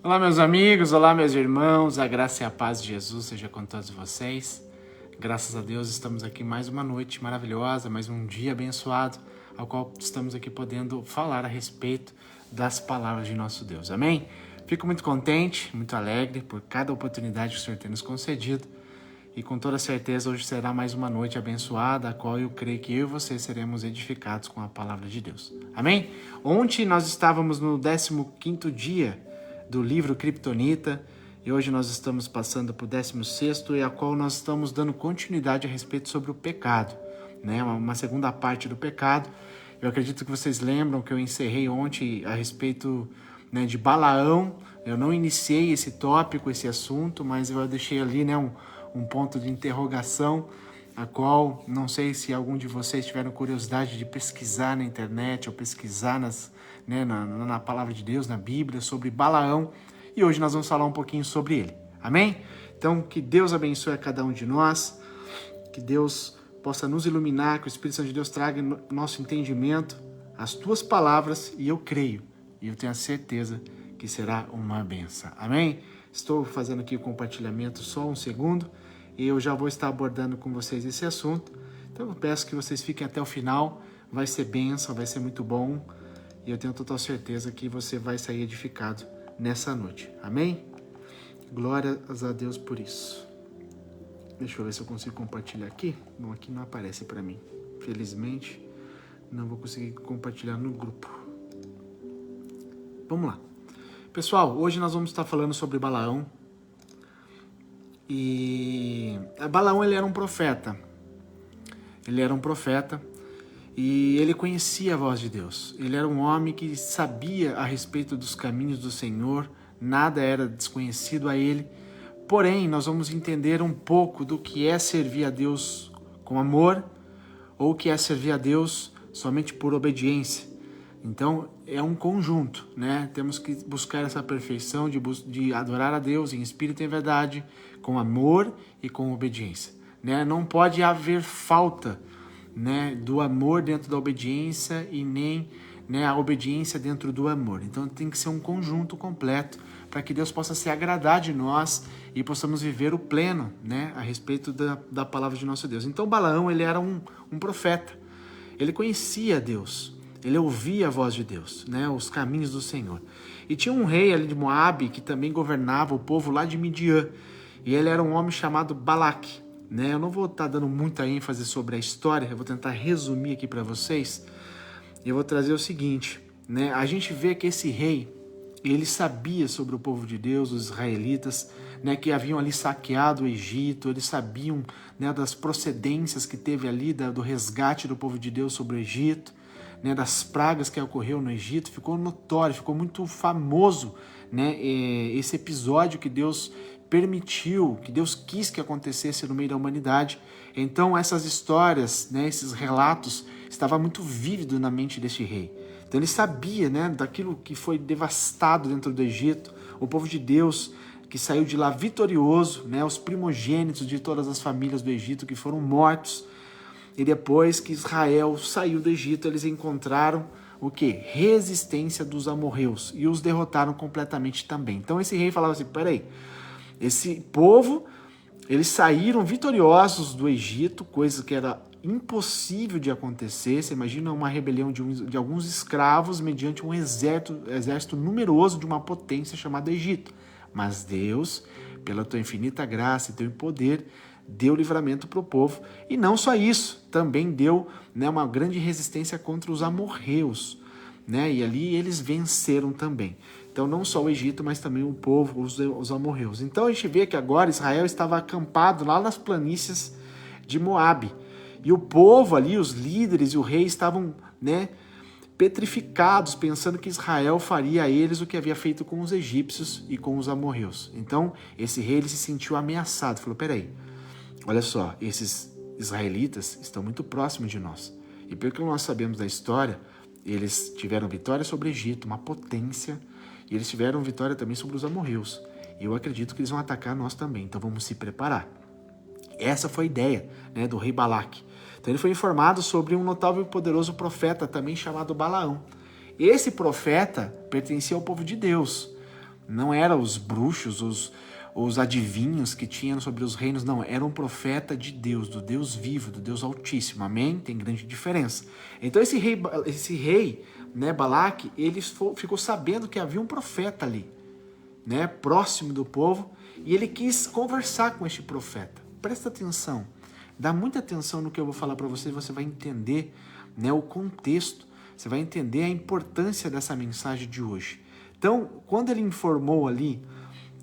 Olá, meus amigos, olá, meus irmãos, a graça e a paz de Jesus seja com todos vocês. Graças a Deus estamos aqui mais uma noite maravilhosa, mais um dia abençoado, ao qual estamos aqui podendo falar a respeito das palavras de nosso Deus, amém? Fico muito contente, muito alegre por cada oportunidade que o Senhor tem nos concedido e com toda certeza hoje será mais uma noite abençoada, a qual eu creio que eu e você seremos edificados com a palavra de Deus, amém? Ontem nós estávamos no 15º dia do livro Kryptonita, e hoje nós estamos passando para o 16º, e a qual nós estamos dando continuidade a respeito sobre o pecado, né? Uma segunda parte do pecado. Eu acredito que vocês lembram que eu encerrei ontem a respeito, né, de Balaão. Eu não iniciei esse tópico, esse assunto, mas eu deixei ali, né, um ponto de interrogação, a qual não sei se algum de vocês tiveram curiosidade de pesquisar na internet ou pesquisar na palavra de Deus, na Bíblia, sobre Balaão, e hoje nós vamos falar um pouquinho sobre ele, amém? Então, que Deus abençoe a cada um de nós, que Deus possa nos iluminar, que o Espírito Santo de Deus traga nosso entendimento, as tuas palavras, e eu creio, e eu tenho a certeza que será uma benção, amém? Estou fazendo aqui o compartilhamento só um segundo, e eu já vou estar abordando com vocês esse assunto, então eu peço que vocês fiquem até o final, vai ser bênção, vai ser muito bom, e eu tenho total certeza que você vai sair edificado nessa noite. Amém? Glórias a Deus por isso. Deixa eu ver se eu consigo compartilhar aqui. Bom, aqui não aparece para mim. Felizmente, não vou conseguir compartilhar no grupo. Vamos lá. Pessoal, hoje nós vamos estar falando sobre Balaão. E Balaão, ele era um profeta. Ele era um profeta. E ele conhecia a voz de Deus. Ele era um homem que sabia a respeito dos caminhos do Senhor, nada era desconhecido a ele. Porém, nós vamos entender um pouco do que é servir a Deus com amor ou o que é servir a Deus somente por obediência. Então, é um conjunto, né? Temos que buscar essa perfeição de adorar a Deus em espírito e em verdade, com amor e com obediência, né? Não pode haver falta, né, do amor dentro da obediência e nem, né, a obediência dentro do amor. Então tem que ser um conjunto completo para que Deus possa se agradar de nós e possamos viver o pleno, né, a respeito da palavra de nosso Deus. Então Balaão, ele era um profeta, ele conhecia Deus, ele ouvia a voz de Deus, né, os caminhos do Senhor. E tinha um rei ali de Moabe que também governava o povo lá de Midian, e ele era um homem chamado Balaque. Né? Eu não vou estar dando muita ênfase sobre a história, eu vou tentar resumir aqui para vocês. Eu vou trazer o seguinte, né? A gente vê que esse rei, ele sabia sobre o povo de Deus, os israelitas, né, que haviam ali saqueado o Egito, eles sabiam, né, das procedências que teve ali, do resgate do povo de Deus sobre o Egito, né, das pragas que ocorreu no Egito. Ficou notório, ficou muito famoso, né, esse episódio que Deus permitiu, que Deus quis que acontecesse no meio da humanidade. Então essas histórias, né, esses relatos, estavam muito vívidos na mente deste rei. Então ele sabia, né, daquilo que foi devastado dentro do Egito, o povo de Deus que saiu de lá vitorioso, né, os primogênitos de todas as famílias do Egito que foram mortos. E depois que Israel saiu do Egito, eles encontraram o quê? Resistência dos amorreus e os derrotaram completamente também. Então esse rei falava assim, peraí, esse povo, eles saíram vitoriosos do Egito, coisa que era impossível de acontecer. Você imagina uma rebelião de alguns escravos mediante um exército numeroso de uma potência chamada Egito. Mas Deus, pela tua infinita graça e teu poder, deu livramento para o povo. E não só isso, também deu, né, uma grande resistência contra os amorreus, né? E ali eles venceram também. Então não só o Egito, mas também o povo, os amorreus. Então a gente vê que agora Israel estava acampado lá nas planícies de Moabe. E o povo ali, os líderes e o rei estavam, né, petrificados, pensando que Israel faria a eles o que havia feito com os egípcios e com os amorreus. Então esse rei, ele se sentiu ameaçado. Falou, peraí, olha só, esses israelitas estão muito próximos de nós. E pelo que nós sabemos da história, eles tiveram vitória sobre o Egito, uma potência. E eles tiveram vitória também sobre os amorreus. E eu acredito que eles vão atacar nós também. Então vamos se preparar. Essa foi a ideia, né, do rei Balaque. Então ele foi informado sobre um notável e poderoso profeta também chamado Balaão. Esse profeta pertencia ao povo de Deus, Não eram os bruxos, os adivinhos que tinham sobre os reinos, não. Era um profeta de Deus, do Deus vivo, do Deus Altíssimo. Amém? Tem grande diferença. Então esse rei, né, Balaque, ele ficou sabendo que havia um profeta ali, né, próximo do povo, e ele quis conversar com este profeta. Presta atenção, dá muita atenção no que eu vou falar para você, você vai entender, né, o contexto, você vai entender a importância dessa mensagem de hoje. Então, quando ele informou ali,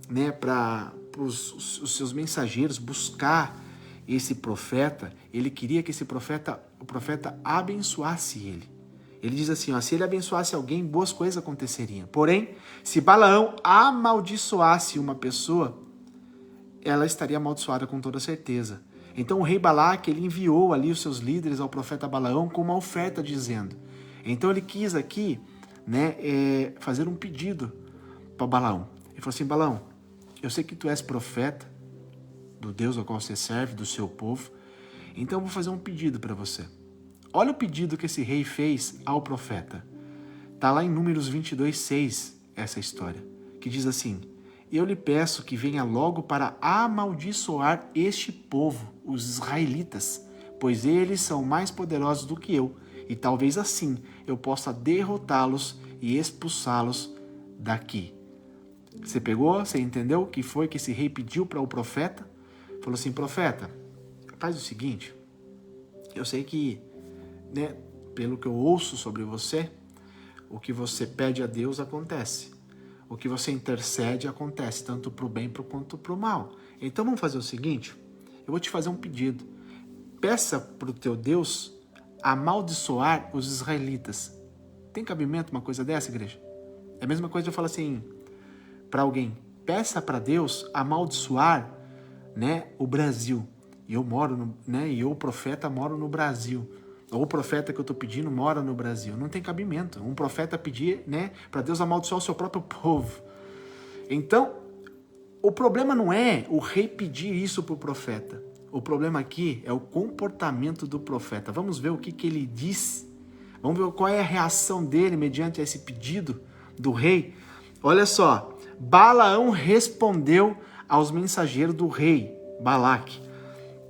né, para os seus mensageiros buscar esse profeta, ele queria que esse profeta, o profeta abençoasse ele. Ele diz assim, ó, se ele abençoasse alguém, boas coisas aconteceriam. Porém, se Balaão amaldiçoasse uma pessoa, ela estaria amaldiçoada com toda certeza. Então o rei Balaque, ele enviou ali os seus líderes ao profeta Balaão com uma oferta dizendo. Então ele quis aqui, né, fazer um pedido para Balaão. Ele falou assim, Balaão, eu sei que tu és profeta do Deus ao qual você serve, do seu povo, então eu vou fazer um pedido para você. Olha o pedido que esse rei fez ao profeta. Está lá em Números 22:6, essa história, que diz assim, eu lhe peço que venha logo para amaldiçoar este povo, os israelitas, pois eles são mais poderosos do que eu, e talvez assim eu possa derrotá-los e expulsá-los daqui. Você pegou? Você entendeu o que foi que esse rei pediu para o profeta? Falou assim, profeta, faz o seguinte, eu sei que, né, pelo que eu ouço sobre você, o que você pede a Deus acontece. O que você intercede acontece, tanto para o bem quanto para o mal. Então vamos fazer o seguinte, eu vou te fazer um pedido. Peça para o teu Deus amaldiçoar os israelitas. Tem cabimento uma coisa dessa, igreja? É a mesma coisa de eu falar assim para alguém, peça para Deus amaldiçoar, né, o Brasil. E eu moro, e eu, profeta, moro no Brasil. Ou o profeta que eu estou pedindo mora no Brasil. Não tem cabimento. Um profeta pedir, né, para Deus amaldiçoar o seu próprio povo. Então, o problema não é o rei pedir isso para o profeta. O problema aqui é o comportamento do profeta. Vamos ver o que ele diz. Vamos ver qual é a reação dele mediante esse pedido do rei. Olha só. Balaão respondeu aos mensageiros do rei Balaque.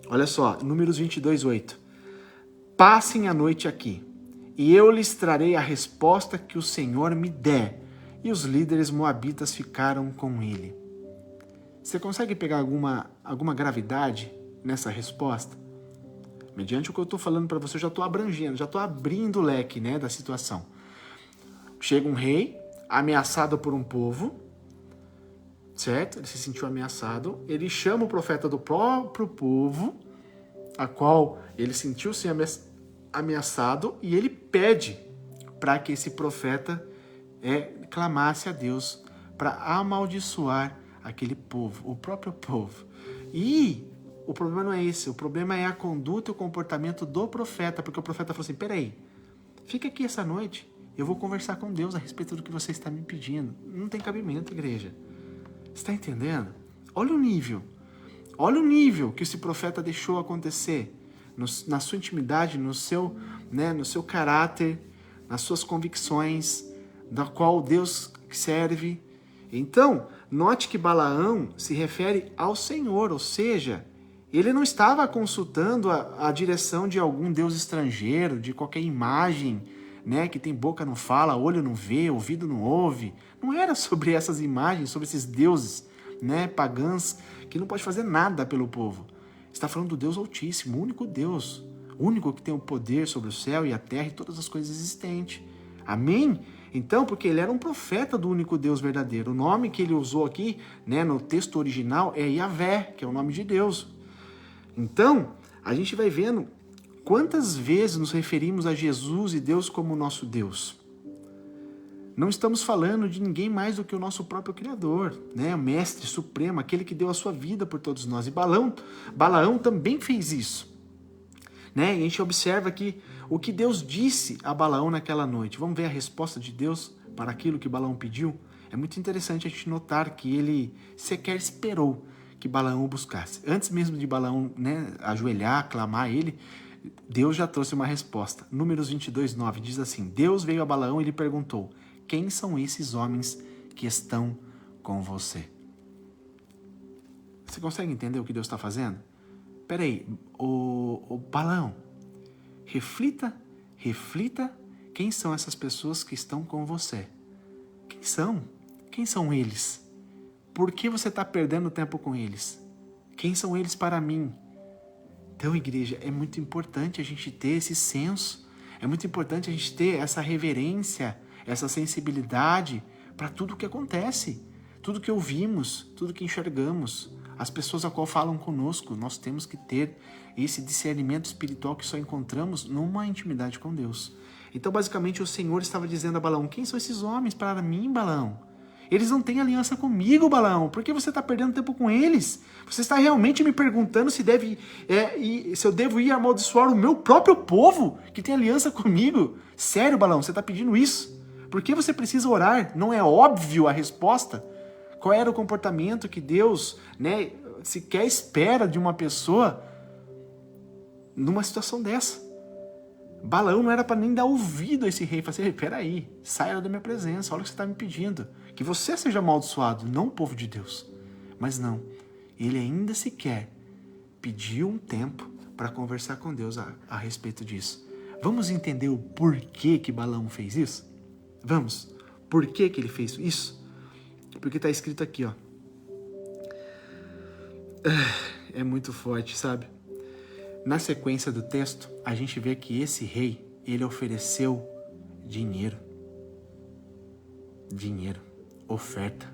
Olha só, Números 22:8. Passem a noite aqui, e eu lhes trarei a resposta que o Senhor me der. E os líderes moabitas ficaram com ele. Você consegue pegar alguma gravidade nessa resposta? Mediante o que eu estou falando para você, eu já estou abrangendo, já estou abrindo o leque, né, da situação. Chega um rei, ameaçado por um povo, certo? Ele se sentiu ameaçado, ele chama o profeta do próprio povo, a qual ele sentiu-se ameaçado, e ele pede para que esse profeta clamasse a Deus para amaldiçoar aquele povo, o próprio povo. E o problema não é esse, o problema é a conduta e o comportamento do profeta, porque o profeta falou assim, peraí, fica aqui essa noite, eu vou conversar com Deus a respeito do que você está me pedindo. Não tem cabimento, igreja. Você está entendendo? Olha o nível que esse profeta deixou acontecer na sua intimidade, no seu caráter, nas suas convicções, da qual Deus serve. Então, note que Balaão se refere ao Senhor, ou seja, ele não estava consultando a direção de algum Deus estrangeiro, de qualquer imagem, né, que tem boca não fala, olho não vê, ouvido não ouve. Não era sobre essas imagens, sobre esses deuses, né, pagãs, que não pode fazer nada pelo povo. Está falando do Deus Altíssimo, o único Deus, o único que tem o poder sobre o céu e a terra e todas as coisas existentes. Amém? Então, porque ele era um profeta do único Deus verdadeiro. O nome que ele usou aqui, né, no texto original é Yahvé, que é o nome de Deus. Então, a gente vai vendo quantas vezes nos referimos a Jesus e Deus como nosso Deus. Não estamos falando de ninguém mais do que o nosso próprio Criador, né? O Mestre Supremo, aquele que deu a sua vida por todos nós. E Balaão também fez isso, né? E a gente observa aqui o que Deus disse a Balaão naquela noite. Vamos ver a resposta de Deus para aquilo que Balaão pediu? É muito interessante a gente notar que ele sequer esperou que Balaão o buscasse. Antes mesmo de Balaão, né, ajoelhar, clamar a ele, Deus já trouxe uma resposta. Números 22:9 diz assim, Deus veio a Balaão e lhe perguntou, quem são esses homens que estão com você. Você consegue entender o que Deus está fazendo? Peraí, o Balaão, reflita quem são essas pessoas que estão com você. Quem são? Quem são eles? Por que você está perdendo tempo com eles? Quem são eles para mim? Então, igreja, é muito importante a gente ter esse senso, é muito importante a gente ter essa reverência, essa sensibilidade para tudo o que acontece, tudo que ouvimos, tudo que enxergamos, as pessoas a qual falam conosco. Nós temos que ter esse discernimento espiritual que só encontramos numa intimidade com Deus. Então, basicamente, o Senhor estava dizendo a Balaão: quem são esses homens para mim, Balaão? Eles não têm aliança comigo, Balaão. Por que você está perdendo tempo com eles? Você está realmente me perguntando se eu devo ir amaldiçoar o meu próprio povo que tem aliança comigo? Sério, Balaão, você está pedindo isso? Por que você precisa orar? Não é óbvio a resposta? Qual era o comportamento que Deus, sequer espera de uma pessoa numa situação dessa? Balaão não era para nem dar ouvido a esse rei. Falei assim: peraí, saia da minha presença, olha o que você está me pedindo. Que você seja amaldiçoado, não o povo de Deus. Mas não, ele ainda sequer pediu um tempo para conversar com Deus a respeito disso. Vamos entender o porquê que Balaão fez isso? Vamos. Por que ele fez isso? Porque está escrito aqui, ó. É muito forte, sabe? Na sequência do texto, a gente vê que esse rei, ele ofereceu dinheiro. Dinheiro. Oferta.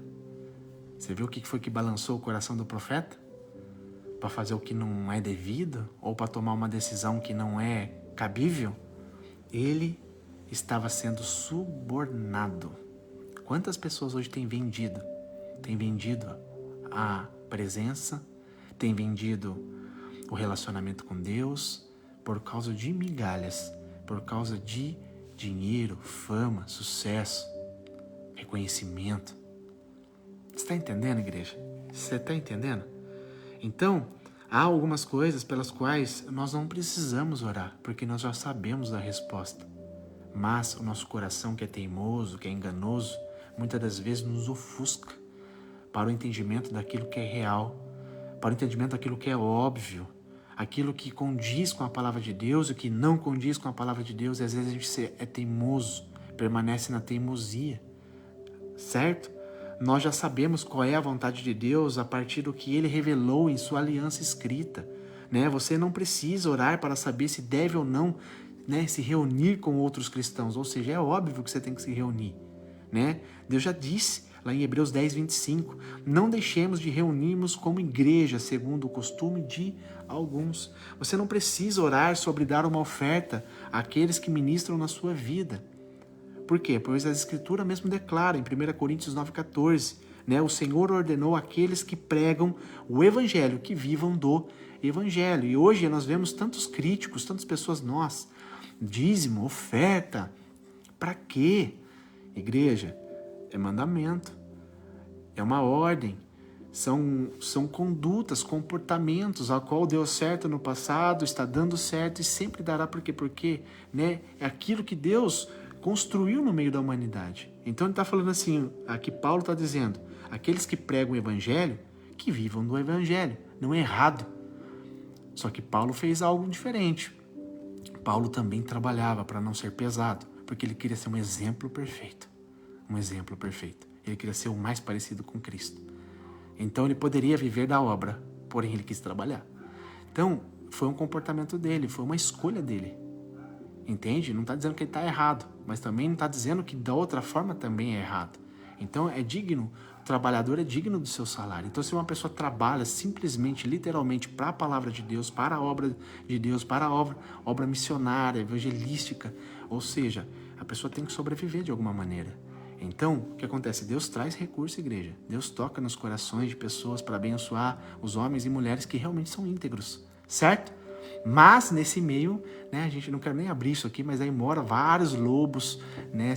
Você viu o que foi que balançou o coração do profeta? Para fazer o que não é devido? Ou para tomar uma decisão que não é cabível? Ele estava sendo subornado. Quantas pessoas hoje têm vendido? Têm vendido a presença, têm vendido o relacionamento com Deus por causa de migalhas, por causa de dinheiro, fama, sucesso, reconhecimento. Você está entendendo, igreja? Você está entendendo? Então, há algumas coisas pelas quais nós não precisamos orar, porque nós já sabemos a resposta. Mas o nosso coração, que é teimoso, que é enganoso, muitas das vezes nos ofusca para o entendimento daquilo que é real, para o entendimento daquilo que é óbvio, aquilo que condiz com a palavra de Deus e o que não condiz com a palavra de Deus. E às vezes a gente é teimoso, permanece na teimosia, certo? Nós já sabemos qual é a vontade de Deus a partir do que Ele revelou em sua aliança escrita, né? Você não precisa orar para saber se deve ou não, né, se reunir com outros cristãos, ou seja, é óbvio que você tem que se reunir, né? Deus já disse lá em Hebreus 10, 25, não deixemos de reunirmos como igreja, segundo o costume de alguns. Você não precisa orar sobre dar uma oferta àqueles que ministram na sua vida. Por quê? Pois a Escritura mesmo declara em 1 Coríntios 9,14, né? O Senhor ordenou àqueles que pregam o Evangelho, que vivam do Evangelho. E hoje nós vemos tantos críticos, tantas pessoas, dízimo, oferta, para quê? Igreja, é mandamento, é uma ordem, são condutas, comportamentos a qual deu certo no passado, está dando certo e sempre dará. Por quê? Porque, né, é aquilo que Deus construiu no meio da humanidade. Então ele está falando assim, aqui Paulo está dizendo, aqueles que pregam o Evangelho, que vivam do Evangelho, não é errado. Só que Paulo fez algo diferente. Paulo também trabalhava para não ser pesado, porque ele queria ser um exemplo perfeito. Um exemplo perfeito. Ele queria ser o mais parecido com Cristo. Então ele poderia viver da obra, porém ele quis trabalhar. Então foi um comportamento dele, foi uma escolha dele. Entende? Não está dizendo que ele está errado, mas também não está dizendo que da outra forma também é errado. Então é digno, o trabalhador é digno do seu salário. Então se uma pessoa trabalha simplesmente, literalmente para a palavra de Deus, para a obra de Deus, para a obra missionária, evangelística, ou seja, a pessoa tem que sobreviver de alguma maneira. Então, o que acontece? Deus traz recurso, igreja. Deus toca nos corações de pessoas para abençoar os homens e mulheres que realmente são íntegros, certo? Mas, nesse meio, né, a gente não quer nem abrir isso aqui, mas aí mora vários lobos, né,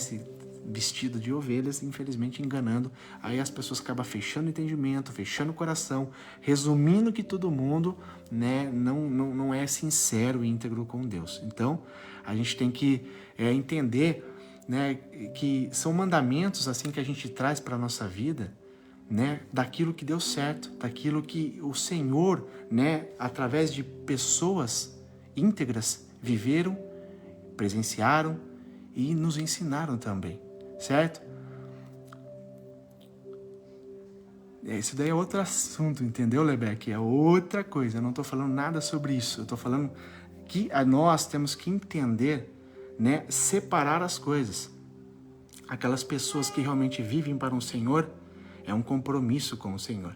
vestido de ovelhas, infelizmente enganando. Aí as pessoas acabam fechando o entendimento, fechando o coração, resumindo que todo mundo, né, não é sincero e íntegro com Deus. Então, a gente tem que entender, né, que são mandamentos assim que a gente traz para a nossa vida, né, daquilo que deu certo, daquilo que o Senhor, né, através de pessoas íntegras, viveram, presenciaram e nos ensinaram também, certo? Isso daí é outro assunto, entendeu, Lebeck? É outra coisa, eu não estou falando nada sobre isso, eu estou falando que nós temos que entender, né, separar as coisas. Aquelas pessoas que realmente vivem para o Senhor, é um compromisso com o Senhor,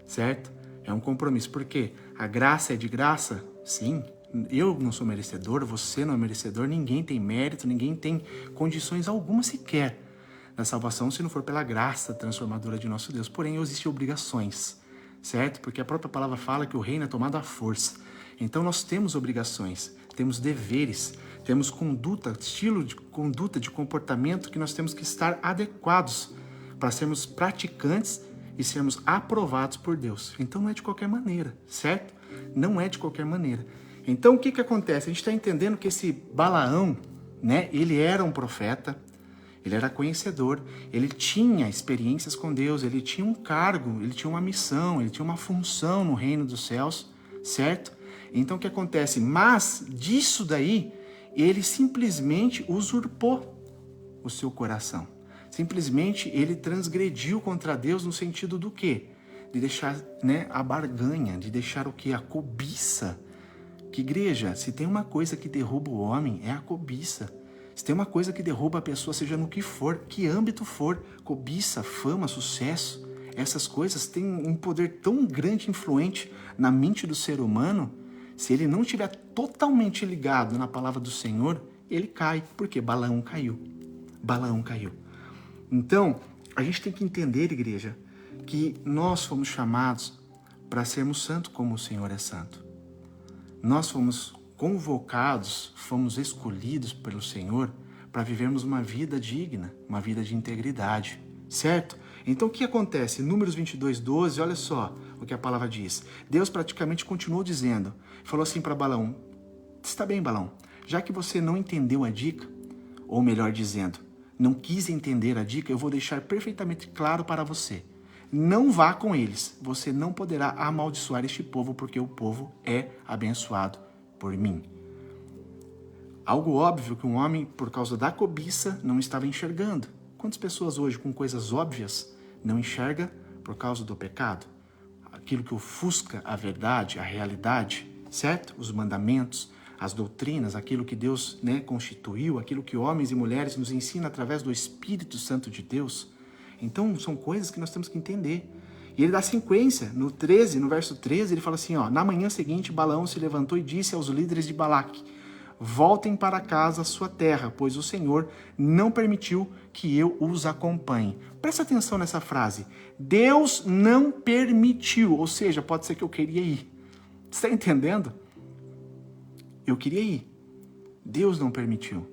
certo? É um compromisso, porque a graça é de graça, sim. Eu não sou merecedor, você não é merecedor, ninguém tem mérito, ninguém tem condições alguma sequer da salvação se não for pela graça transformadora de nosso Deus. Porém, existem obrigações, certo? Porque a própria palavra fala que o reino é tomado à força. Então, nós temos obrigações, temos deveres, temos conduta, estilo de conduta, de comportamento que nós temos que estar adequados para sermos praticantes e sermos aprovados por Deus. Então, não é de qualquer maneira, certo? Não é de qualquer maneira. Então, o que acontece? A gente está entendendo que esse Balaão, né, ele era um profeta, ele era conhecedor, ele tinha experiências com Deus, ele tinha um cargo, ele tinha uma missão, ele tinha uma função no reino dos céus, certo? Então o que acontece? Mas disso daí, ele simplesmente usurpou o seu coração. Simplesmente ele transgrediu contra Deus no sentido do quê? De deixar, né, a barganha, de deixar o quê? A cobiça. Que igreja, se tem uma coisa que derruba o homem, é a cobiça. Se tem uma coisa que derruba a pessoa, seja no que for, que âmbito for, cobiça, fama, sucesso, essas coisas têm um poder tão grande e influente na mente do ser humano, se ele não estiver totalmente ligado na palavra do Senhor, ele cai, porque Balaão caiu. Balaão caiu. Então, a gente tem que entender, igreja, que nós fomos chamados para sermos santos como o Senhor é santo. Nós fomos convocados, fomos escolhidos pelo Senhor para vivermos uma vida digna, uma vida de integridade, certo? Então o que acontece? Números 22:12, olha só o que a palavra diz. Deus praticamente continuou dizendo, falou assim para Balaão, está bem, Balaão, já que você não entendeu a dica, ou melhor dizendo, não quis entender a dica, eu vou deixar perfeitamente claro para você. Não vá com eles, você não poderá amaldiçoar este povo, porque o povo é abençoado por mim. Algo óbvio que um homem, por causa da cobiça, não estava enxergando. Quantas pessoas hoje com coisas óbvias não enxergam por causa do pecado? Aquilo que ofusca a verdade, a realidade, certo? Os mandamentos, as doutrinas, aquilo que Deus, né, constituiu, aquilo que homens e mulheres nos ensinam através do Espírito Santo de Deus. Então, são coisas que nós temos que entender. E ele dá sequência, no verso 13, ele fala assim, ó, na manhã seguinte, Balaão se levantou e disse aos líderes de Balaque, voltem para casa, a sua terra, pois o Senhor não permitiu que eu os acompanhe. Presta atenção nessa frase. Deus não permitiu, ou seja, pode ser que eu queria ir. Você está entendendo? Eu queria ir. Deus não permitiu.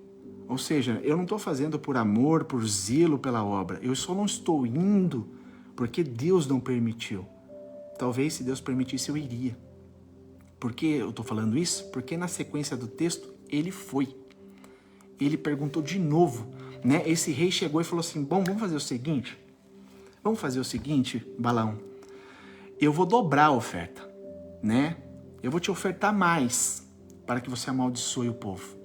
Ou seja, eu não estou fazendo por amor, por zelo pela obra. Eu só não estou indo porque Deus não permitiu. Talvez se Deus permitisse eu iria. Por que eu estou falando isso? Porque na sequência do texto, ele foi. Ele perguntou de novo, né? Esse rei chegou e falou assim, bom, vamos fazer o seguinte, Balaão. Eu vou dobrar a oferta, né? Eu vou te ofertar mais para que você amaldiçoe o povo.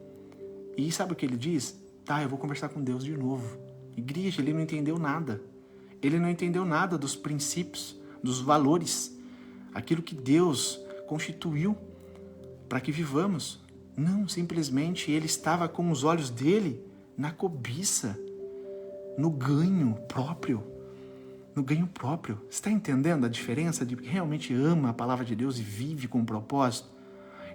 E sabe o que ele diz? Tá, eu vou conversar com Deus de novo. Igreja, ele não entendeu nada. Ele não entendeu nada dos princípios, dos valores, aquilo que Deus constituiu para que vivamos. Não, simplesmente ele estava com os olhos dele na cobiça, no ganho próprio. No ganho próprio. Você está entendendo a diferença de que realmente ama a palavra de Deus e vive com propósito?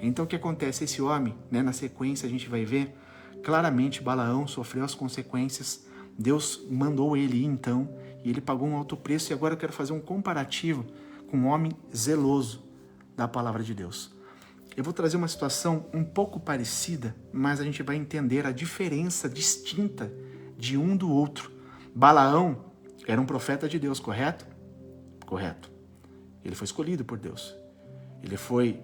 Então o que acontece? Esse homem, né, na sequência a gente vai ver, claramente Balaão sofreu as consequências. Deus mandou ele ir então, e ele pagou um alto preço. E agora eu quero fazer um comparativo com um homem zeloso da palavra de Deus. Eu vou trazer uma situação um pouco parecida, mas a gente vai entender a diferença distinta de um do outro. Balaão era um profeta de Deus, correto? Correto. Ele foi escolhido por Deus. Ele foi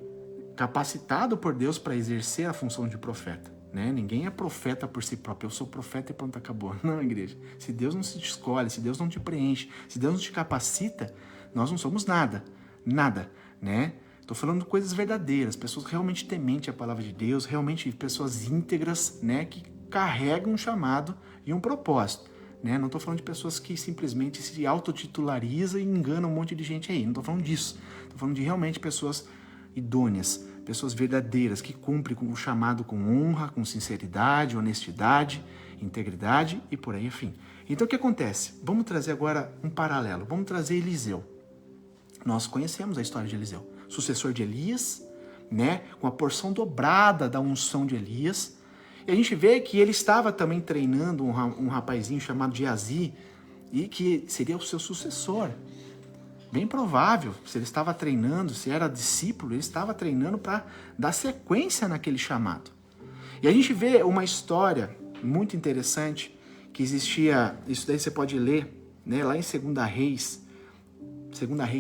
capacitado por Deus para exercer a função de profeta. né? Ninguém é profeta por si próprio. Eu sou profeta e pronto, acabou. Não, igreja. Se Deus não se te escolhe, se Deus não te preenche, se Deus não te capacita, nós não somos nada. Nada, né? Estou falando de coisas verdadeiras, pessoas realmente tementes à palavra de Deus, realmente pessoas íntegras, né? Que carregam um chamado e um propósito, né? Não estou falando de pessoas que simplesmente se autotitularizam e enganam um monte de gente aí. Não estou falando disso. Estou falando de realmente pessoas idôneas, pessoas verdadeiras, que cumprem o chamado com honra, com sinceridade, honestidade, integridade e por aí, enfim. Então, o que acontece? Vamos trazer agora um paralelo. Vamos trazer Eliseu. Nós conhecemos a história de Eliseu. Sucessor de Elias, né? Com a porção dobrada da unção de Elias. E a gente vê que ele estava também treinando um rapazinho chamado Geazi, e que seria o seu sucessor. Bem provável, se ele estava treinando, se era discípulo, ele estava treinando para dar sequência naquele chamado. E a gente vê uma história muito interessante, que existia, isso daí você pode ler, né, lá em 2 Reis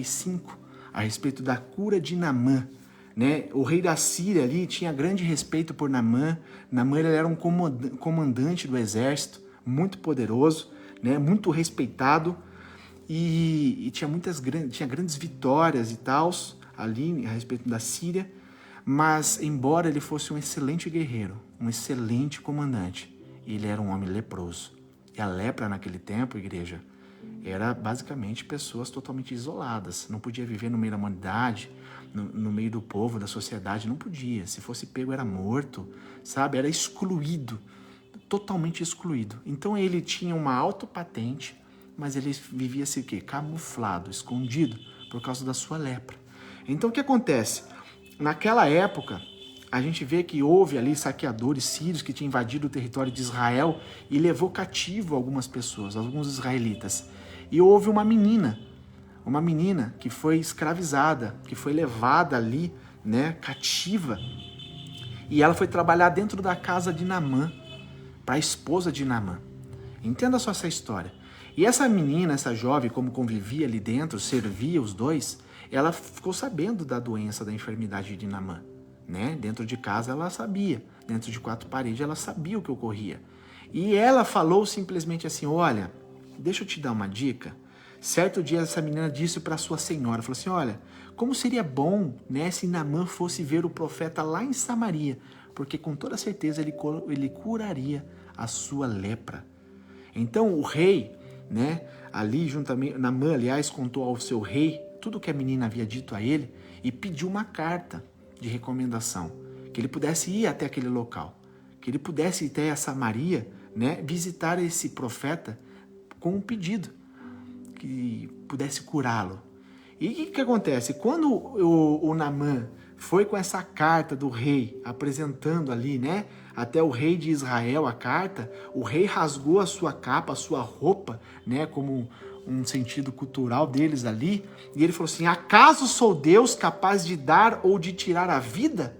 5, a respeito da cura de Naamã. Né? O rei da Síria ali tinha grande respeito por Naamã. Naamã ele era um comandante do exército, muito poderoso, né? Muito respeitado, e tinha grandes vitórias e tal ali a respeito da Síria, mas embora ele fosse um excelente guerreiro, um excelente comandante, ele era um homem leproso. E a lepra naquele tempo, igreja, era basicamente pessoas totalmente isoladas, não podia viver no meio da humanidade, no meio do povo, da sociedade, não podia. Se fosse pego era morto, sabe? Era excluído, totalmente excluído. Então ele tinha uma autopatente, mas ele vivia-se o quê? Camuflado, escondido, por causa da sua lepra. Então o que acontece? Naquela época, a gente vê que houve ali saqueadores sírios que tinham invadido o território de Israel e levou cativo algumas pessoas, alguns israelitas. E houve uma menina que foi escravizada, que foi levada ali, né, cativa. E ela foi trabalhar dentro da casa de Naamã, para a esposa de Naamã. Entenda só essa história. E essa menina, essa jovem, como convivia ali dentro, servia os dois, ela ficou sabendo da doença, da enfermidade de Naamã. Né? Dentro de casa ela sabia, dentro de 4 paredes ela sabia o que ocorria. E ela falou simplesmente assim, olha, deixa eu te dar uma dica. Certo dia essa menina disse para sua senhora, falou assim, olha, como seria bom, né, se Naamã fosse ver o profeta lá em Samaria, porque com toda certeza ele curaria a sua lepra. Então o rei, né, ali juntamente, Naamã, aliás, contou ao seu rei tudo o que a menina havia dito a ele e pediu uma carta de recomendação, que ele pudesse ir até aquele local, que ele pudesse ir até a Samaria, né, visitar esse profeta com um pedido, que pudesse curá-lo. E o que acontece? Quando o Naamã foi com essa carta do rei, apresentando ali, né, até o rei de Israel a carta, o rei rasgou a sua capa, a sua roupa, né, como um sentido cultural deles ali, e ele falou assim, acaso sou Deus capaz de dar ou de tirar a vida?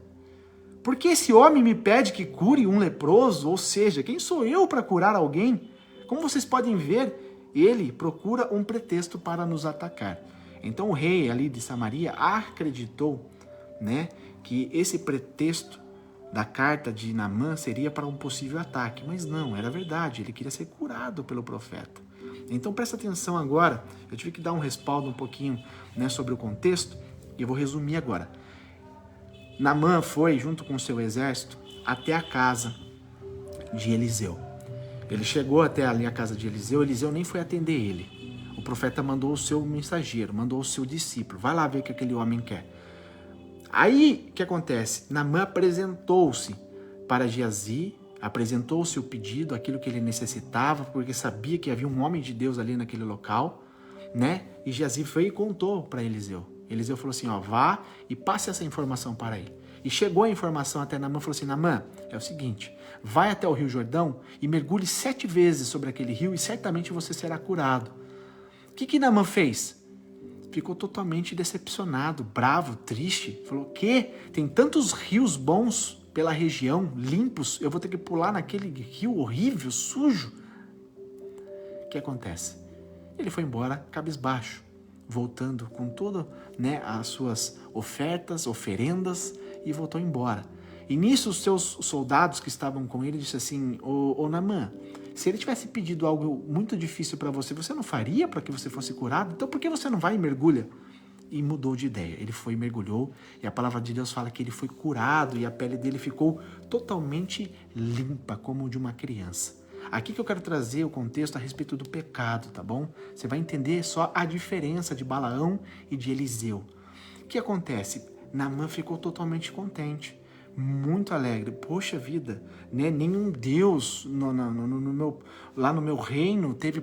Porque esse homem me pede que cure um leproso, ou seja, quem sou eu para curar alguém? Como vocês podem ver, ele procura um pretexto para nos atacar. Então o rei ali de Samaria acreditou, né, que esse pretexto da carta de Naamã seria para um possível ataque, mas não, era verdade, ele queria ser curado pelo profeta. Então presta atenção agora, eu tive que dar um respaldo um pouquinho, né, sobre o contexto, e eu vou resumir agora. Naamã foi, junto com seu exército, até a casa de Eliseu. Ele chegou até ali a casa de Eliseu, Eliseu nem foi atender ele. O profeta mandou o seu mensageiro, mandou o seu discípulo, vai lá ver o que aquele homem quer. Aí, o que acontece? Naamã apresentou-se para Geazi, apresentou-se o pedido, aquilo que ele necessitava, porque sabia que havia um homem de Deus ali naquele local, né? E Geazi foi e contou para Eliseu. Eliseu falou assim, ó, vá e passe essa informação para ele. E chegou a informação até Naamã, falou assim, Naamã, é o seguinte, vai até o Rio Jordão e mergulhe 7 vezes sobre aquele rio e certamente você será curado. O que Naamã fez? Ficou totalmente decepcionado, bravo, triste. Falou, o quê? Tem tantos rios bons pela região, limpos, eu vou ter que pular naquele rio horrível, sujo. O que acontece? Ele foi embora cabisbaixo, voltando com todas, né, as suas ofertas, oferendas, e voltou embora. E nisso os seus soldados que estavam com ele disse assim, ô Naamã, se ele tivesse pedido algo muito difícil para você, você não faria para que você fosse curado? Então por que você não vai e mergulha? E mudou de ideia. Ele foi e mergulhou, e a palavra de Deus fala que ele foi curado e a pele dele ficou totalmente limpa, como de uma criança. Aqui que eu quero trazer o contexto a respeito do pecado, tá bom? Você vai entender só a diferença de Balaão e de Eliseu. O que acontece? Naamã ficou totalmente contente, muito alegre. Poxa vida, né? Nenhum Deus lá no meu reino teve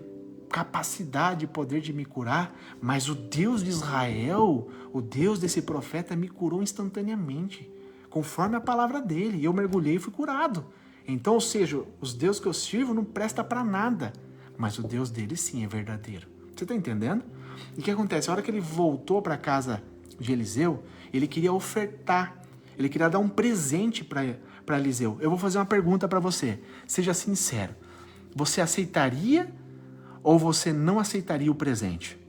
capacidade e poder de me curar, mas o Deus de Israel, o Deus desse profeta, me curou instantaneamente, conforme a palavra dele. E eu mergulhei e fui curado. Então, ou seja, os deuses que eu sirvo não prestam para nada, mas o Deus dele sim é verdadeiro. Você está entendendo? E o que acontece? A hora que ele voltou para a casa de Eliseu, ele queria ofertar, ele queria dar um presente para Eliseu. Eu vou fazer uma pergunta para você, seja sincero. Você aceitaria ou você não aceitaria o presente?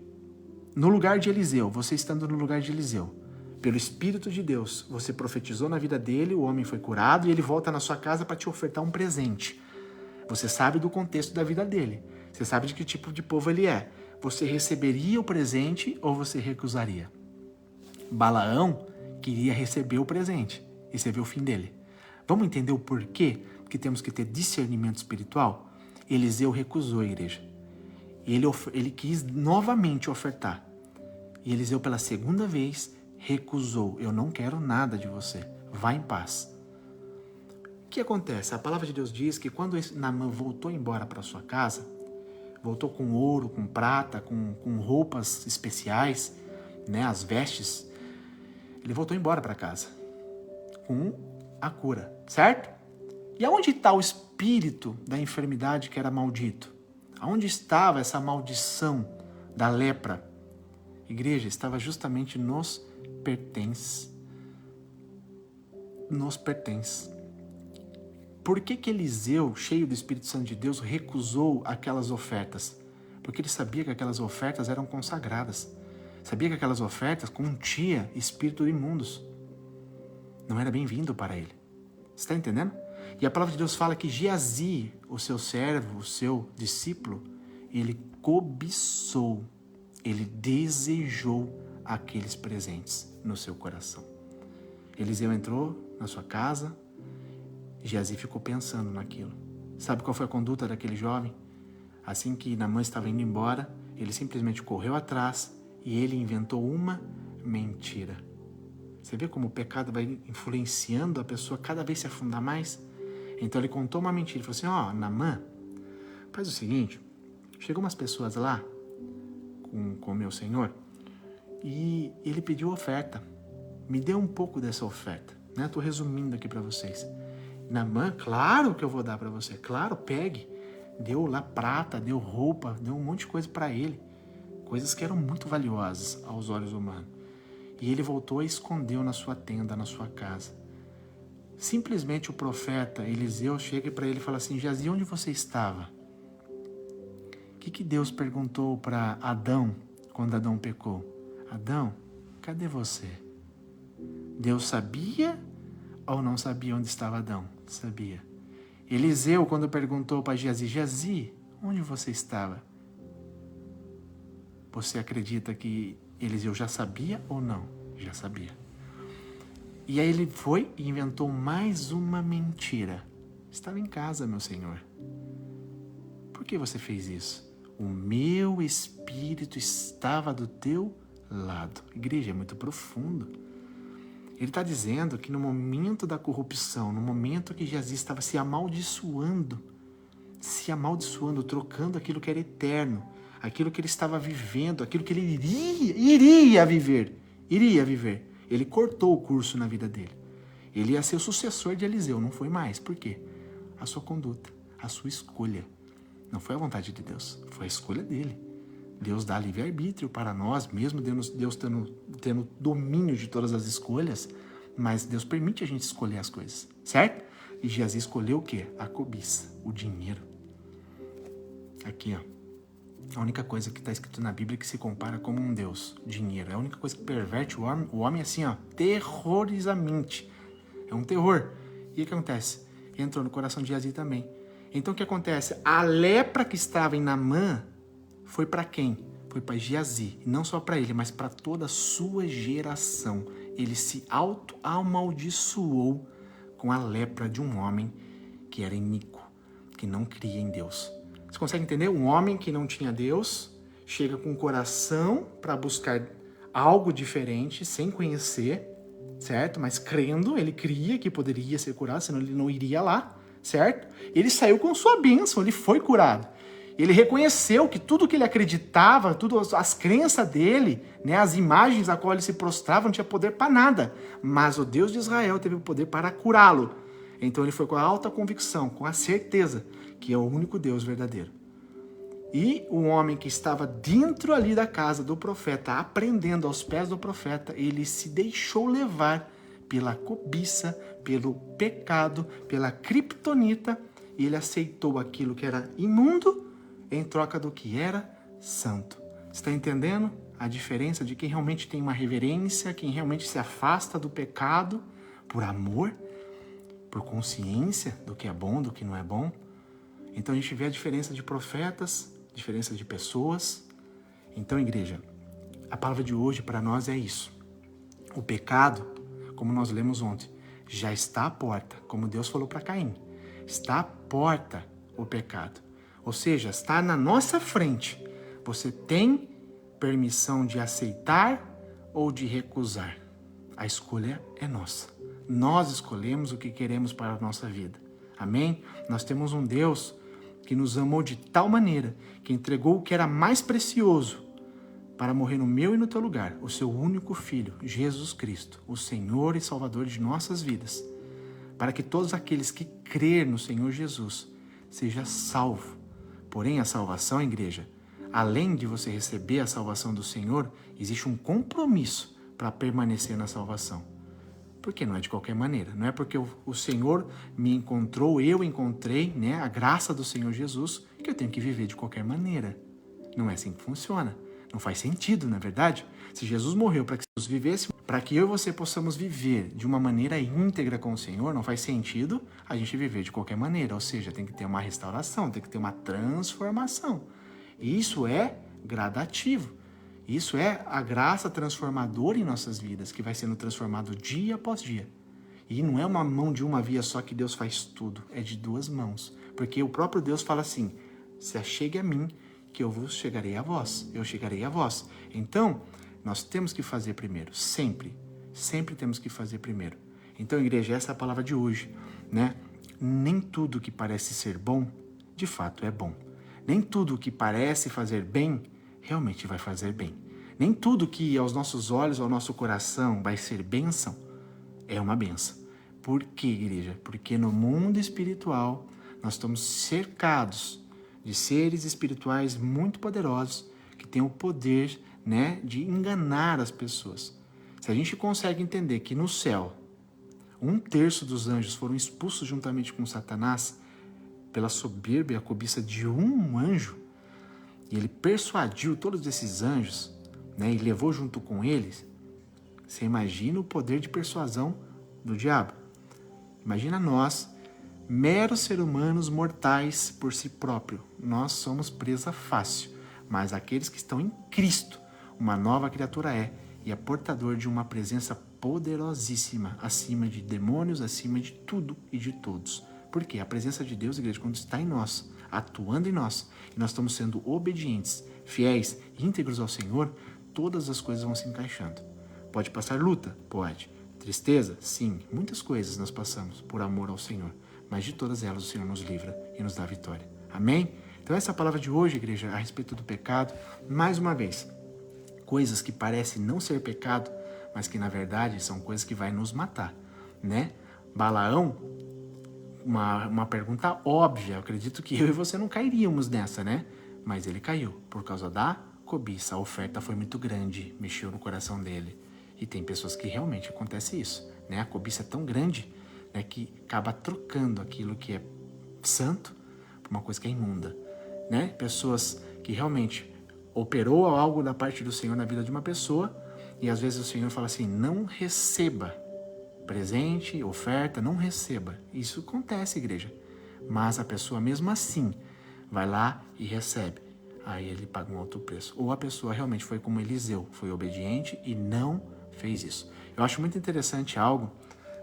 No lugar de Eliseu, você estando no lugar de Eliseu, pelo Espírito de Deus, você profetizou na vida dele, o homem foi curado e ele volta na sua casa para te ofertar um presente. Você sabe do contexto da vida dele, você sabe de que tipo de povo ele é. Você receberia o presente ou você recusaria? Balaão queria receber o presente e você vê o fim dele. Vamos entender o porquê que temos que ter discernimento espiritual? Eliseu recusou a igreja. Ele quis novamente ofertar. E Eliseu, pela segunda vez, recusou. Eu não quero nada de você. Vá em paz. O que acontece? A palavra de Deus diz que quando Naamã voltou embora para sua casa, voltou com ouro, com prata, com roupas especiais, né, as vestes, ele voltou embora para casa com a cura, certo? E aonde está o espírito da enfermidade que era maldito? Aonde estava essa maldição da lepra? Igreja, estava justamente nos pertence. Nos pertence. Por que Eliseu, cheio do Espírito Santo de Deus, recusou aquelas ofertas? Porque ele sabia que aquelas ofertas eram consagradas. Sabia que aquelas ofertas continham espíritos imundos. Não era bem-vindo para ele. Você está entendendo? E a palavra de Deus fala que Geazi, o seu servo, o seu discípulo, ele cobiçou, ele desejou aqueles presentes no seu coração. Eliseu entrou na sua casa, Geazi ficou pensando naquilo. Sabe qual foi a conduta daquele jovem? Assim que Naamã estava indo embora, ele simplesmente correu atrás e ele inventou uma mentira. Você vê como o pecado vai influenciando a pessoa cada vez se afundar mais? Então ele contou uma mentira. Ele falou assim, Naamã, faz o seguinte, chegou umas pessoas lá com o meu senhor e ele pediu oferta. Me dê um pouco dessa oferta. Estou resumindo aqui para vocês. Naamã, claro que eu vou dar para você. Claro, pegue. Deu lá prata, deu roupa, deu um monte de coisa para ele. Coisas que eram muito valiosas aos olhos humanos. E ele voltou e escondeu na sua tenda, na sua casa. Simplesmente o profeta Eliseu chega para ele e fala assim, Geazi, onde você estava? O que Deus perguntou para Adão quando Adão pecou? Adão, cadê você? Deus sabia ou não sabia onde estava Adão? Sabia. Eliseu, quando perguntou para Geazi, Geazi, onde você estava? Você acredita que Eliseu já sabia ou não? Já sabia. E aí ele foi e inventou mais uma mentira. Estava em casa, meu senhor. Por que você fez isso? O meu espírito estava do teu lado. Igreja, é muito profundo. Ele está dizendo que no momento da corrupção, no momento que Geazi estava se amaldiçoando, trocando aquilo que era eterno, aquilo que ele estava vivendo, aquilo que ele iria viver. Ele cortou o curso na vida dele. Ele ia ser o sucessor de Eliseu, não foi mais. Por quê? A sua conduta, a sua escolha. Não foi a vontade de Deus, foi a escolha dele. Deus dá livre-arbítrio para nós, mesmo Deus tendo domínio de todas as escolhas, mas Deus permite a gente escolher as coisas, certo? E Geazi escolheu o quê? A cobiça, o dinheiro. Aqui, a única coisa que está escrito na Bíblia que se compara como um Deus, dinheiro. É a única coisa que perverte o homem assim, terrorizamente. É um terror. E o que acontece? Entrou no coração de Geazi também. Então o que acontece? A lepra que estava em Naamã foi para quem? Foi para Geazi. Não só para ele, mas para toda a sua geração. Ele se auto-amaldiçoou com a lepra de um homem que era iníquo, que não cria em Deus. Você consegue entender? Um homem que não tinha Deus chega com o coração para buscar algo diferente, sem conhecer, certo? Mas crendo, ele cria que poderia ser curado, senão ele não iria lá, certo? Ele saiu com sua bênção, ele foi curado. Ele reconheceu que tudo que ele acreditava, tudo as crenças dele, né, as imagens a qual ele se prostrava, não tinha poder para nada. Mas o Deus de Israel teve o poder para curá-lo. Então ele foi com a alta convicção, com a certeza que é o único Deus verdadeiro. E o homem que estava dentro ali da casa do profeta, aprendendo aos pés do profeta, ele se deixou levar pela cobiça, pelo pecado, pela criptonita, e ele aceitou aquilo que era imundo em troca do que era santo. Você está entendendo a diferença de quem realmente tem uma reverência, quem realmente se afasta do pecado por amor, por consciência do que é bom, do que não é bom? Então a gente vê a diferença de profetas, diferença de pessoas. Então, igreja, a palavra de hoje para nós é isso. O pecado, como nós lemos ontem, já está à porta, como Deus falou para Caim. Está à porta o pecado. Ou seja, está na nossa frente. Você tem permissão de aceitar ou de recusar. A escolha é nossa. Nós escolhemos o que queremos para a nossa vida. Amém? Nós temos um Deus que nos amou de tal maneira que entregou o que era mais precioso para morrer no meu e no teu lugar, o seu único Filho, Jesus Cristo, o Senhor e Salvador de nossas vidas, para que todos aqueles que crer no Senhor Jesus seja salvo. Porém, a salvação, igreja, além de você receber a salvação do Senhor, existe um compromisso para permanecer na salvação. Porque não é de qualquer maneira. Não é porque o Senhor me encontrou, eu encontrei, né, a graça do Senhor Jesus, que eu tenho que viver de qualquer maneira. Não é assim que funciona. Não faz sentido, na verdade. Se Jesus morreu para que nós vivêssemos, para que eu e você possamos viver de uma maneira íntegra com o Senhor, não faz sentido a gente viver de qualquer maneira. Ou seja, tem que ter uma restauração, tem que ter uma transformação. E isso é gradativo. Isso é a graça transformadora em nossas vidas, que vai sendo transformado dia após dia. E não é uma mão de uma via só que Deus faz tudo, é de duas mãos. Porque o próprio Deus fala assim, se achegue a mim, que eu vos chegarei a vós, eu chegarei a vós. Então, nós temos que fazer primeiro, sempre temos que fazer primeiro. Então, igreja, essa é a palavra de hoje, né? Nem tudo que parece ser bom, de fato é bom. Nem tudo que parece fazer bem, realmente vai fazer bem. Nem tudo que aos nossos olhos, ao nosso coração vai ser bênção, é uma bênção. Por quê, igreja? Porque no mundo espiritual nós estamos cercados de seres espirituais muito poderosos que têm o poder, né, de enganar as pessoas. Se a gente consegue entender que no céu 1/3 dos anjos foram expulsos juntamente com Satanás pela soberba e a cobiça de um anjo, e ele persuadiu todos esses anjos, né, e levou junto com eles, você imagina o poder de persuasão do diabo. Imagina nós, meros seres humanos mortais por si próprio. Nós somos presa fácil, mas aqueles que estão em Cristo, uma nova criatura é, e é portador de uma presença poderosíssima, acima de demônios, acima de tudo e de todos. Por quê? A presença de Deus, igreja, quando está em nós, atuando em nós, e nós estamos sendo obedientes, fiéis, íntegros ao Senhor, todas as coisas vão se encaixando. Pode passar luta? Pode. Tristeza? Sim. Muitas coisas nós passamos por amor ao Senhor, mas de todas elas o Senhor nos livra e nos dá vitória. Amém? Então essa é a palavra de hoje, igreja, a respeito do pecado. Mais uma vez, coisas que parecem não ser pecado, mas que na verdade são coisas que vai nos matar, né? Balaão, uma pergunta óbvia, eu acredito que eu e você não cairíamos nessa, né? Mas ele caiu por causa da cobiça, a oferta foi muito grande, mexeu no coração dele. E tem pessoas que realmente acontece isso, né? A cobiça é tão grande, né, que acaba trocando aquilo que é santo por uma coisa que é imunda, né? Pessoas que realmente operou algo da parte do Senhor na vida de uma pessoa e às vezes o Senhor fala assim, não receba presente, oferta, não receba. Isso acontece, igreja. Mas a pessoa mesmo assim vai lá e recebe. Aí ele paga um alto preço. Ou a pessoa realmente foi como Eliseu, foi obediente e não fez isso. Eu acho muito interessante algo,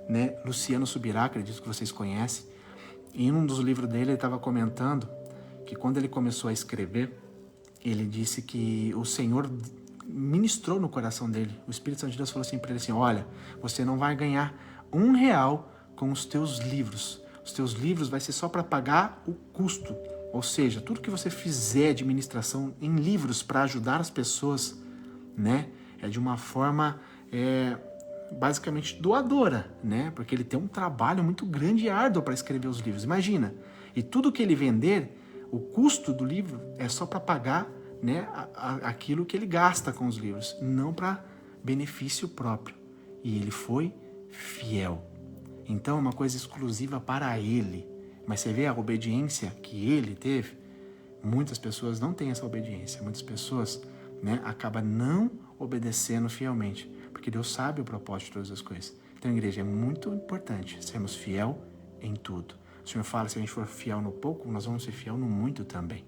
né? Luciano Subirá, acredito que vocês conhecem. Em um dos livros dele, ele estava comentando que quando ele começou a escrever, ele disse que o Senhor ministrou no coração dele. O Espírito Santo de Deus falou assim para ele assim, olha, você não vai ganhar R$1 com os teus livros. Os teus livros vai ser só para pagar o custo. Ou seja, tudo que você fizer de ministração em livros para ajudar as pessoas, né, é de uma forma basicamente doadora, né? Porque ele tem um trabalho muito grande e árduo para escrever os livros. Imagina. E tudo que ele vender, o custo do livro é só para pagar, né, aquilo que ele gasta com os livros, não para benefício próprio. E ele foi fiel. Então é uma coisa exclusiva para ele. Mas você vê a obediência que ele teve? Muitas pessoas não têm essa obediência. Muitas pessoas, né, acabam não obedecendo fielmente. Porque Deus sabe o propósito de todas as coisas. Então, igreja, é muito importante sermos fiel em tudo. O Senhor fala, se a gente for fiel no pouco, nós vamos ser fiel no muito também.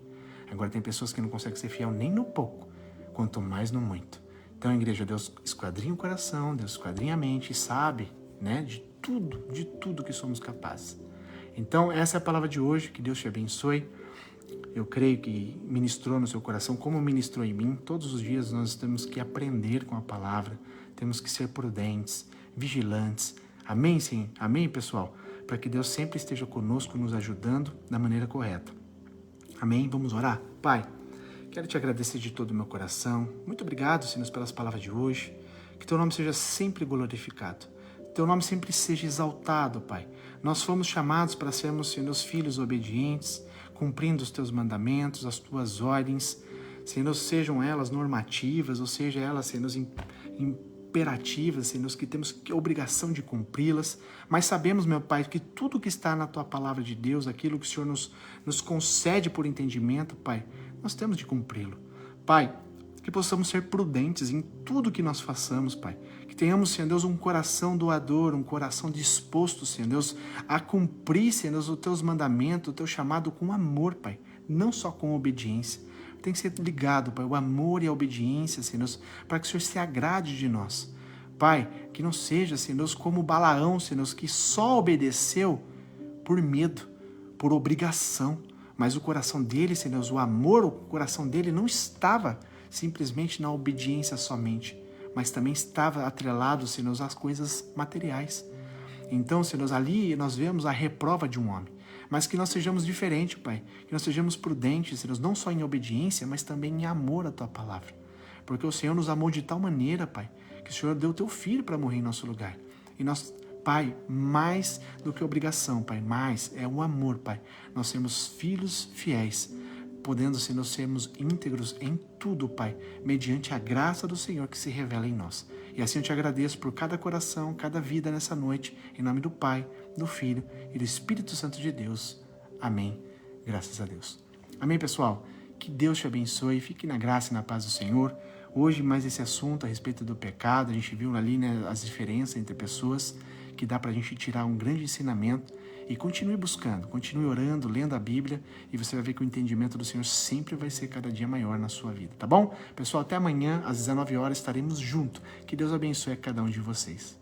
Agora, tem pessoas que não conseguem ser fiel nem no pouco, quanto mais no muito. Então, igreja, Deus esquadrinha o coração, Deus esquadrinha a mente e sabe, né, de tudo que somos capazes. Então, essa é a palavra de hoje, que Deus te abençoe. Eu creio que ministrou no seu coração, como ministrou em mim. Todos os dias nós temos que aprender com a palavra, temos que ser prudentes, vigilantes. Amém, sim? Amém, pessoal? Para que Deus sempre esteja conosco, nos ajudando da maneira correta. Amém? Vamos orar? Pai, quero te agradecer de todo o meu coração. Muito obrigado, Senhor, pelas palavras de hoje. Que teu nome seja sempre glorificado. Teu nome sempre seja exaltado, Pai. Nós fomos chamados para sermos, Senhor, filhos obedientes, cumprindo os teus mandamentos, as tuas ordens, Senhor, sejam elas normativas, ou seja, elas, Senhor, imperativas, Senhor, que temos a obrigação de cumpri-las, mas sabemos, meu Pai, que tudo que está na tua palavra de Deus, aquilo que o Senhor nos concede por entendimento, Pai, nós temos de cumpri-lo. Pai, que possamos ser prudentes em tudo que nós façamos, Pai. Que tenhamos, Senhor Deus, um coração doador, um coração disposto, Senhor Deus, a cumprir, Senhor Deus, os teus mandamentos, o teu chamado com amor, Pai, não só com obediência. Tem que ser ligado, Pai, o amor e a obediência, Senhor Deus, para que o Senhor se agrade de nós. Pai, que não seja, Senhor Deus, como Balaão, Senhor Deus, que só obedeceu por medo, por obrigação, mas o coração dele, Senhor Deus, o amor, o coração dele não estava simplesmente na obediência somente, mas também estava atrelado, Senhor, às coisas materiais. Então, Senhor, ali nós vemos a reprova de um homem, mas que nós sejamos diferentes, Pai, que nós sejamos prudentes, Senhor, não só em obediência, mas também em amor à Tua palavra, porque o Senhor nos amou de tal maneira, Pai, que o Senhor deu o Teu Filho para morrer em nosso lugar, e nós, Pai, mais do que obrigação, Pai, mais é o amor, Pai, nós sermos filhos fiéis, podendo, Senhor, sermos íntegros em tudo, Pai, mediante a graça do Senhor que se revela em nós. E assim eu te agradeço por cada coração, cada vida nessa noite, em nome do Pai, do Filho e do Espírito Santo de Deus. Amém. Graças a Deus. Amém, pessoal? Que Deus te abençoe, fique na graça e na paz do Senhor. Hoje, mais esse assunto a respeito do pecado, a gente viu ali, né, as diferenças entre pessoas, que dá pra gente tirar um grande ensinamento. E continue buscando, continue orando, lendo a Bíblia, e você vai ver que o entendimento do Senhor sempre vai ser cada dia maior na sua vida, tá bom? Pessoal, até amanhã, às 19 horas, estaremos juntos. Que Deus abençoe a cada um de vocês.